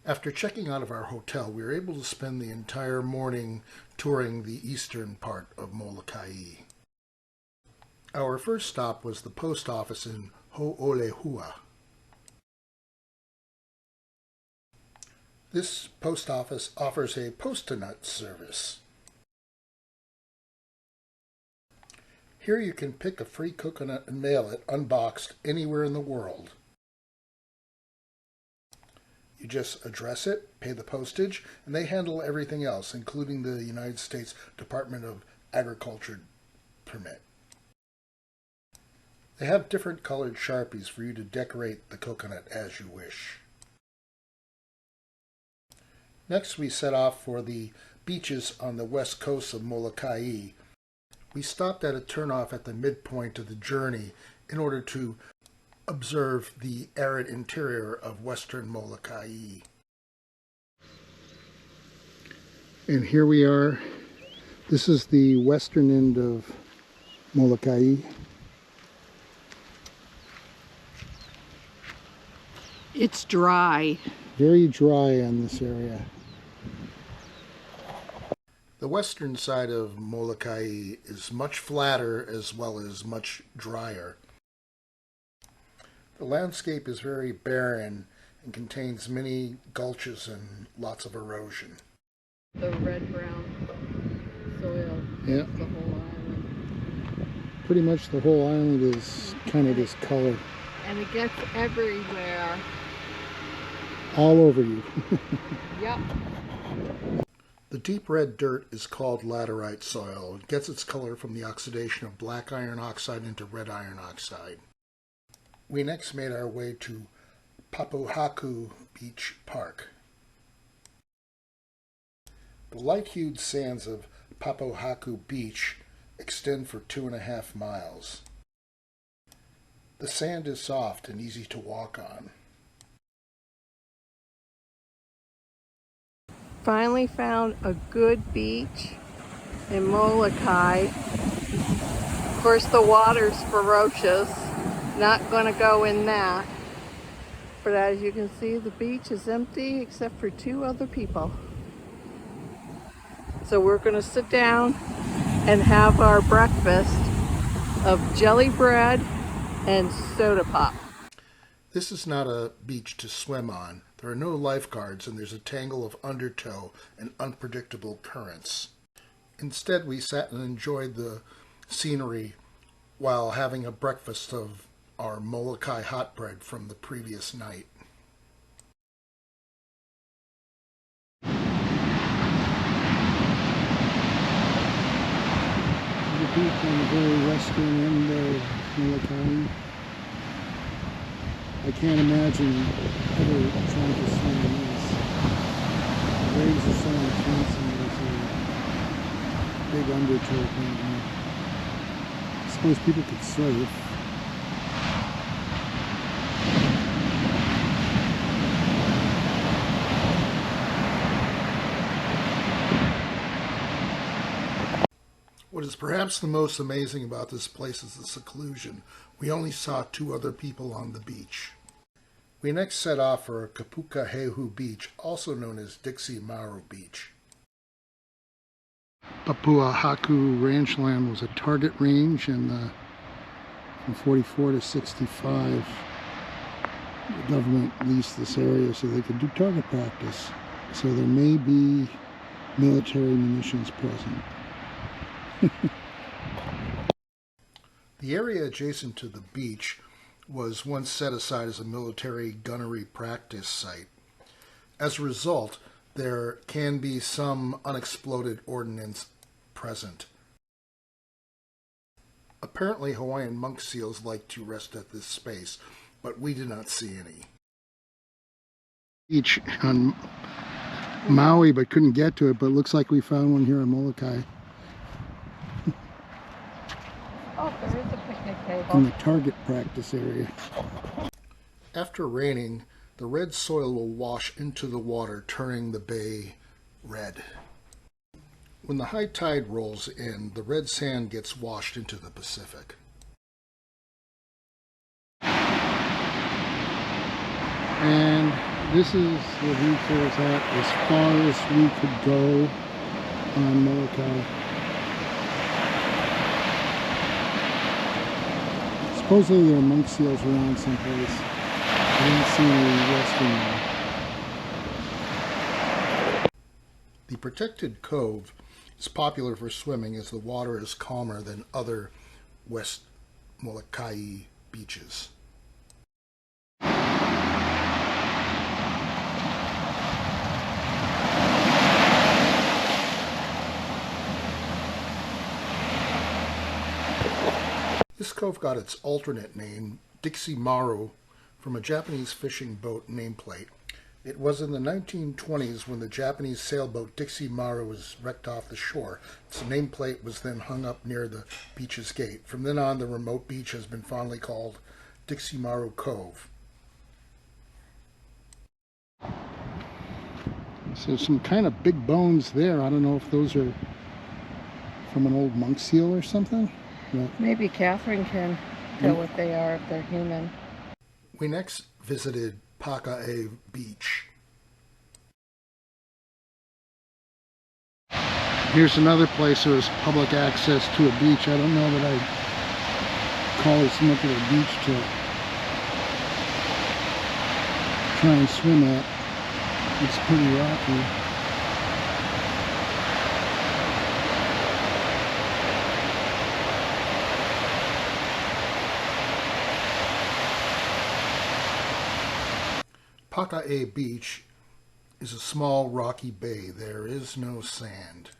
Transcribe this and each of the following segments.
After checking out of our hotel, we were able to spend the entire morning touring the eastern part of Molokai. Our first stop was the post office in Ho'olehua. This post office offers a post-a-nut service. Here you can pick a free coconut and mail it unboxed anywhere in the world. You just address it, pay the postage, and they handle everything else, including the United States Department of Agriculture permit. They have different colored Sharpies for you to decorate the coconut as you wish. Next, we set off for the beaches on the west coast of Molokai. We stopped at a turnoff at the midpoint of the journey in order to observe the arid interior of western Molokai. And here we are. This is the western end of Molokai. It's dry. Very dry on this area. The western side of Molokai is much flatter as well as much drier. The landscape is very barren and contains many gulches and lots of erosion. The red-brown soil. Yeah. The whole island. Pretty much the whole island is kind of this color. And it gets everywhere. All over you. Yep. The deep red dirt is called laterite soil. It gets its color from the oxidation of black iron oxide into red iron oxide. We next made our way to Papuhaku Beach Park. The light-hued sands of Papuhaku Beach extend for 2.5 miles. The sand is soft and easy to walk on. Finally found a good beach in Molokai. Of course, the water's ferocious. Not going to go in that. But as you can see, the beach is empty except for 2 other people. So we're going to sit down and have our breakfast of jelly bread and soda pop. This is not a beach to swim on. There are no lifeguards and there's a tangle of undertow and unpredictable currents. Instead, we sat and enjoyed the scenery while having a breakfast of our Molokai hot bread from the previous night. The beach on the very western end of Molokai. I can't imagine ever trying to swim in this. The waves are so intense and there's a big undertow thing. I suppose people could surf. What is perhaps the most amazing about this place is the seclusion. We only saw 2 other people on the beach. We next set off for Kapukuhehu Beach, also known as Dixie Maru Beach. Papuhaku ranchland was a target range, and from 44 to 65, the government leased this area so they could do target practice. So there may be military munitions present. The area adjacent to the beach was once set aside as a military gunnery practice site. As a result, there can be some unexploded ordnance present. Apparently, Hawaiian monk seals like to rest at this space, but we did not see any. Beach on Maui, but couldn't get to it, but it looks like we found one here in Molokai. Oh, there is a picnic table. In the target practice area. After raining, the red soil will wash into the water, turning the bay red. When the high tide rolls in, the red sand gets washed into the Pacific. And This is the beach I was at as far as we could go on Molokai. Supposedly there are monk seals around someplace. I didn't see any resting there. The protected cove is popular for swimming as the water is calmer than other West Molokai beaches. This cove got its alternate name, Dixie Maru, from a Japanese fishing boat nameplate. It was in the 1920s when the Japanese sailboat Dixie Maru was wrecked off the shore. Its nameplate was then hung up near the beach's gate. From then on, the remote beach has been fondly called Dixie Maru Cove. So some kind of big bones there. I don't know if those are from an old monk seal or something. But Maybe Catherine can tell what they are if they're human. We next visited Paka'a Beach. here's another place where there's public access to a beach. I don't know that I'd call it so much of a beach to try and swim at. It's pretty rocky. Paka'a Beach is a small rocky bay. There is no sand.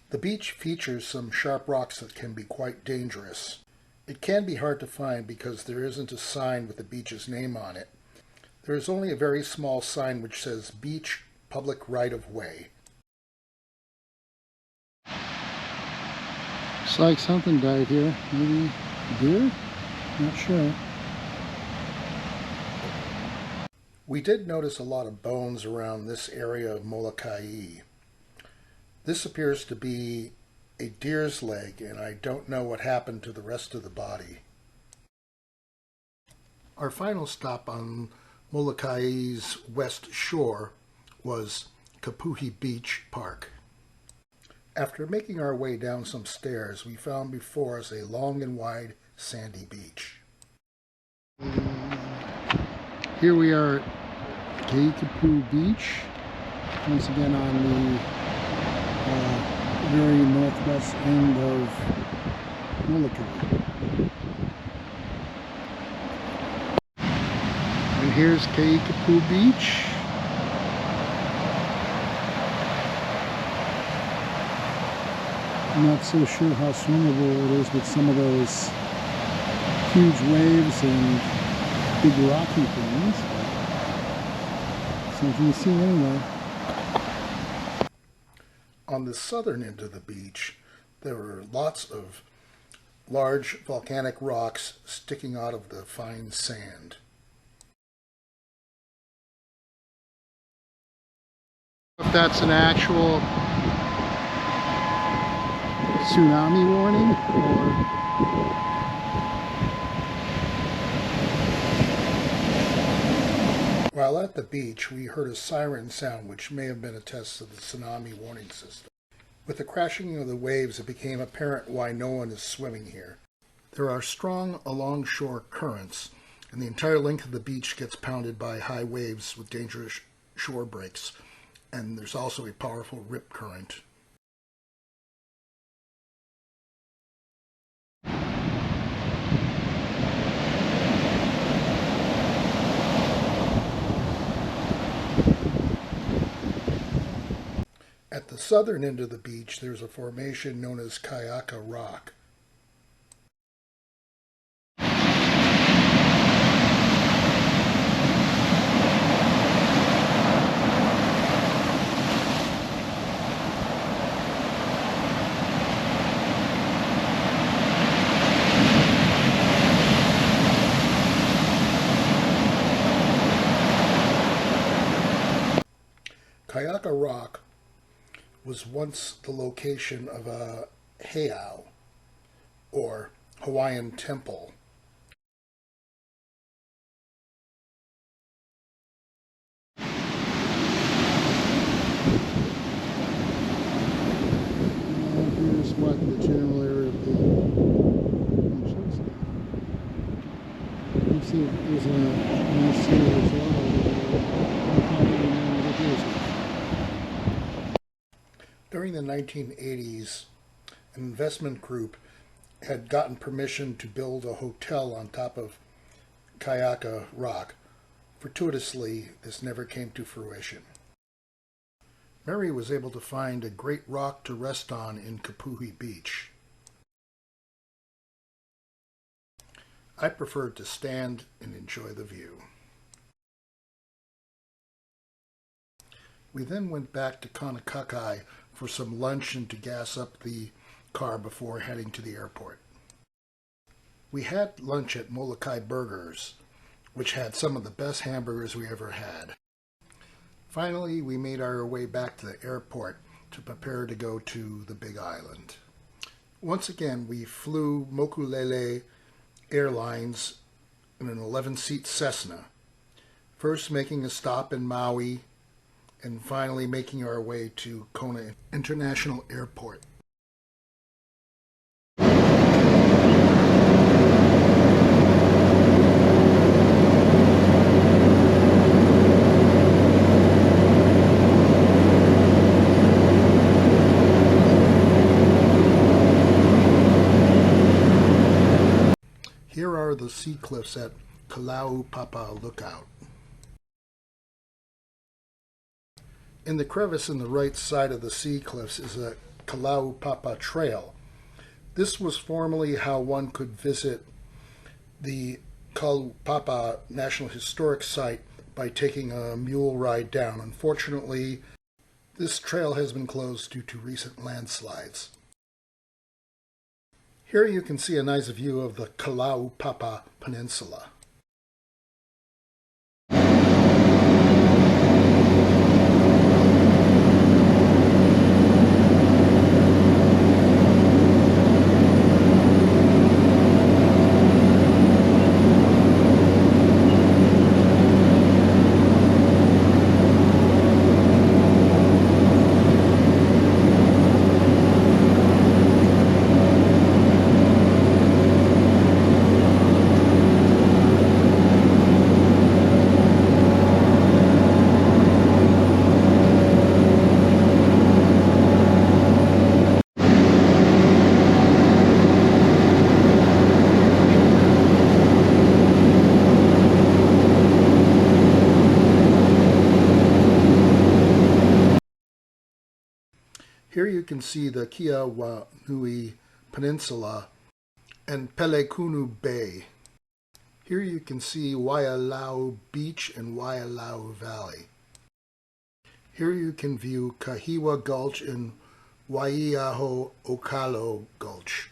The beach features some sharp rocks that can be quite dangerous. It can be hard to find because there isn't a sign with the beach's name on it. There is only a very small sign which says Beach Public Right of Way. Looks like something died here. Maybe a deer? Not sure. We did notice a lot of bones around this area of Molokai. This appears to be a deer's leg, and I don't know what happened to the rest of the body. Our final stop on Molokai's west shore was Kepuhi Beach Park. After making our way down some stairs, we found before us a long and wide sandy beach. Here we are at Kepuhi Beach, once again on the very northwest end of Molokai. And here's Kepuhi Beach. I'm not so sure how swimmable it is with some of those huge waves and big rocky things. Something to see anyway. On the southern end of the beach, there were lots of large volcanic rocks sticking out of the fine sand. If that's an actual tsunami warning or While at the beach, we heard a siren sound which may have been a test of the tsunami warning system. With the crashing of the waves, it became apparent why no one is swimming here. There are strong along-shore currents, and the entire length of the beach gets pounded by high waves with dangerous shore breaks, and there's also a powerful rip current. At the southern end of the beach, there's a formation known as Kaiaka Rock. Kaiaka Rock was once the location of a heiau, or Hawaiian temple. there's a nice city resort over there. I'll probably never visit. During the 1980s, an investment group had gotten permission to build a hotel on top of Kaiaka rock. Fortuitously, this never came to fruition. Mary was able to find a great rock to rest on in Kepuhi Beach. I preferred to stand and enjoy the view. We then went back to Molokai for some lunch and to gas up the car before heading to the airport. We had lunch at Molokai Burgers, which had some of the best hamburgers we ever had. Finally, we made our way back to the airport to prepare to go to the Big Island. Once again, we flew Mokulele Airlines in an 11-seat Cessna, first making a stop in Maui and finally making our way to Kona International Airport. Here are the sea cliffs at Kalaupapa Lookout. In the crevice in the right side of the sea cliffs is a Kalaupapa Trail. This was formerly how one could visit the Kalaupapa National Historic Site by taking a mule ride down. Unfortunately, this trail has been closed due to recent landslides. Here you can see a nice view of the Kalaupapa Peninsula. Here you can see the Kiawanui Peninsula and Pelekunu Bay. Here you can see Waialau Beach and Waialau Valley. Here you can view Kahiwa Gulch and Waiaho Okalo Gulch.